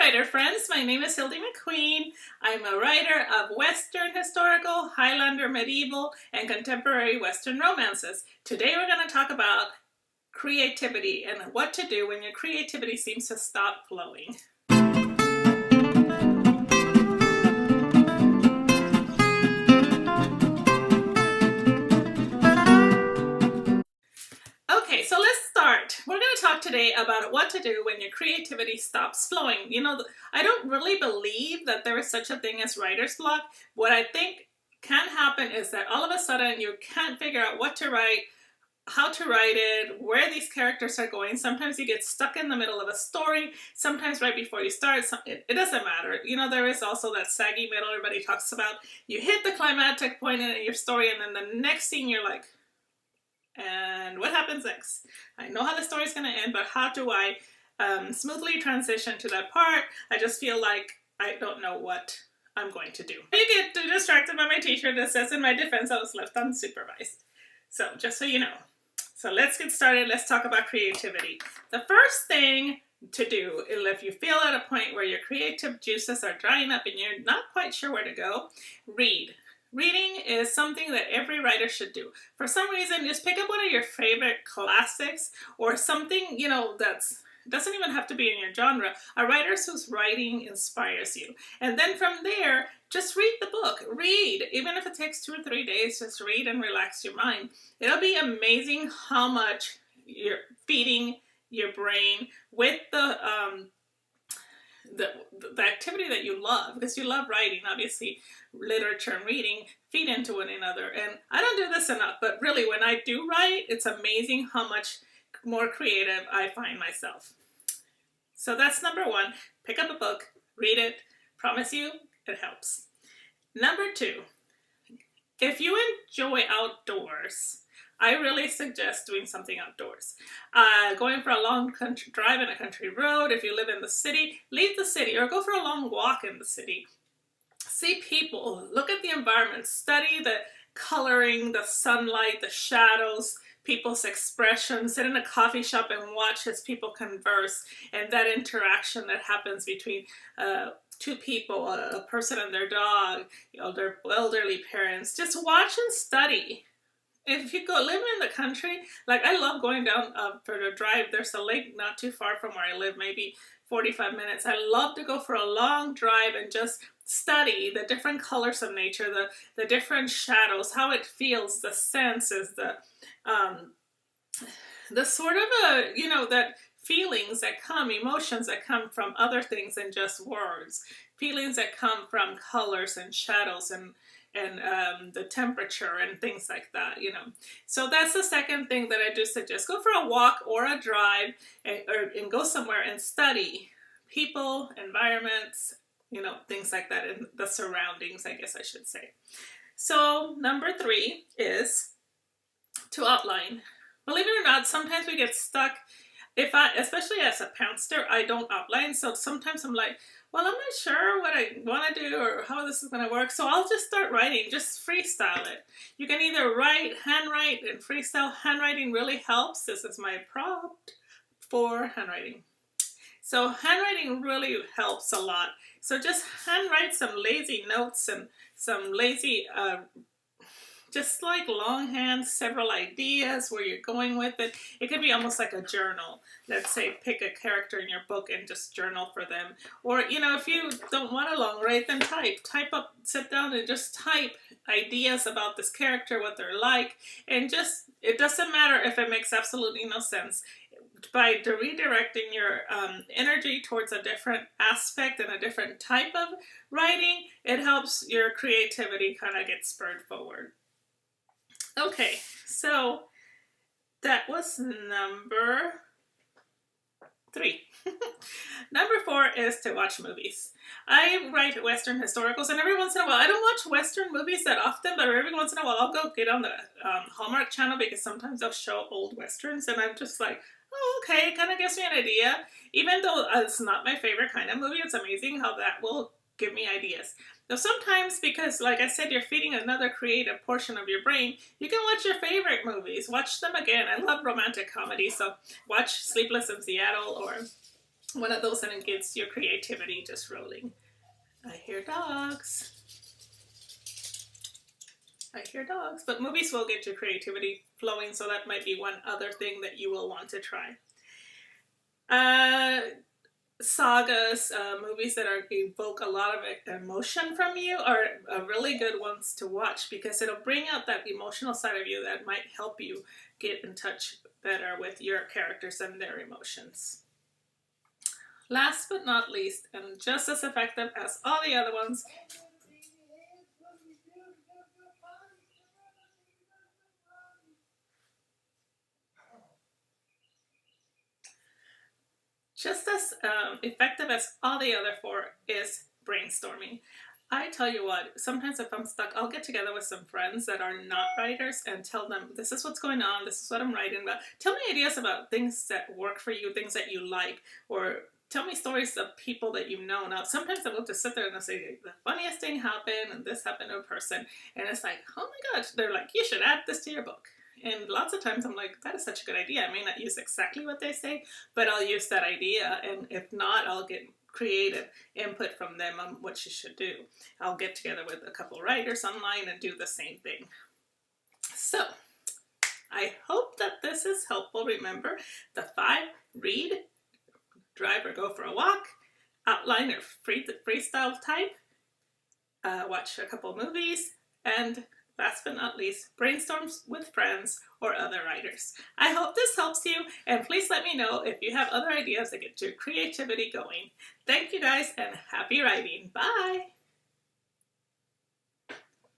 writer friends, my name is Hildy McQueen. I'm a writer of Western historical, Highlander medieval, and contemporary Western romances. Today we're going to talk about creativity and what to do when your creativity seems to stop flowing. Okay, so let's start. We're going to talk today about what to do when your creativity stops flowing. You know, I don't really believe that there is such a thing as writer's block. What I think can happen is that all of a sudden you can't figure out what to write, how to write it, where these characters are going. Sometimes you get stuck in the middle of a story, sometimes right before you start. It doesn't matter. You know, there is also that saggy middle everybody talks about. You hit the climactic point in your story and then the next scene you're like, and what happens next? I know how the story is going to end, but how do I smoothly transition to that part? I just feel like I don't know what I'm going to do. You get distracted by my t-shirt that says, in my defense, I was left unsupervised. So just so you know. So let's get started. Let's talk about creativity. The first thing to do is if you feel at a point where your creative juices are drying up and you're not quite sure where to go, read. Reading is something that every writer should do. For some reason, just pick up one of your favorite classics or something, you know, doesn't even have to be in your genre. A writer whose writing inspires you. And then from there, just read the book. Read. Even if it takes 2 or 3 days, just read and relax your mind. It'll be amazing how much you're feeding your brain with the activity that you love, because you love writing. Obviously, literature and reading feed into one another. And I don't do this enough, but really when I do write, it's amazing how much more creative I find myself. So that's number one. Pick up a book, read it. Promise you, it helps. Number two, if you enjoy outdoors, I really suggest doing something outdoors. Going for a long country drive in a country road. If you live in the city, leave the city or go for a long walk in the city. See people, look at the environment, study the coloring, the sunlight, the shadows, people's expressions. Sit in a coffee shop and watch as people converse and that interaction that happens between two people, a person and their dog, elderly parents. Just watch and study. If you go live in the country, like I love going down for a drive. There's a lake not too far from where I live, maybe 45 minutes. I love to go for a long drive and just study the different colors of nature, the different shadows, how it feels, the senses, the sort of that feelings that come, emotions that come from other things than just words, feelings that come from colors and shadows and the temperature and things like that, you know. So that's the second thing that I do suggest. Go for a walk or a drive and go somewhere and study people, environments, you know, things like that, and the surroundings, I guess I should say. So number three is to outline. Believe it or not, sometimes we get stuck. Especially as a pantster, I don't outline. So sometimes I'm like, well, I'm not sure what I want to do or how this is going to work. So I'll just start writing, just freestyle it. You can either handwrite and freestyle. Handwriting really helps. This is my prompt for handwriting. So handwriting really helps a lot. So just handwrite some lazy notes and some lazy just like longhand, several ideas where you're going with it. It could be almost like a journal. Let's say pick a character in your book and just journal for them. Or, you know, if you don't want to long write, then type up, sit down and just type ideas about this character, what they're like, and just, it doesn't matter if it makes absolutely no sense. By redirecting your energy towards a different aspect and a different type of writing, it helps your creativity kind of get spurred forward. Okay, so that was number three. Number four is to watch movies. I write Western historicals, and every once in a while, I don't watch Western movies that often, but every once in a while I'll go get on the Hallmark channel because sometimes they'll show old Westerns, and I'm just like, oh, okay, it kind of gives me an idea. Even though it's not my favorite kind of movie, it's amazing how that will give me ideas. Now sometimes, because like I said, you're feeding another creative portion of your brain, you can watch your favorite movies. Watch them again. I love romantic comedy, so watch Sleepless in Seattle or One of those, and it gets your creativity just rolling. I hear dogs. I hear dogs. But movies will get your creativity flowing, so that might be one other thing that you will want to try. Sagas, movies that evoke a lot of emotion from you are really good ones to watch, because it'll bring out that emotional side of you that might help you get in touch better with your characters and their emotions. Last but not least, and just as effective as all the other ones, is brainstorming. I tell you what, sometimes if I'm stuck, I'll get together with some friends that are not writers and tell them, this is what's going on, this is what I'm writing about. Tell me ideas about things that work for you, things that you like, or tell me stories of people that you know. Now, sometimes I will just sit there and I'll say, the funniest thing happened, and this happened to a person, and it's like, oh my gosh, they're like, you should add this to your book. And lots of times I'm like, that is such a good idea. I may not use exactly what they say, but I'll use that idea, and if not, I'll get creative input from them on what you should do. I'll get together with a couple writers online and do the same thing. So, I hope that this is helpful. Remember, the 5: read, drive or go for a walk, outline or freestyle type, watch a couple movies, and last but not least, brainstorm with friends or other writers. I hope this helps you, and please let me know if you have other ideas that get your creativity going. Thank you guys, and happy writing. Bye!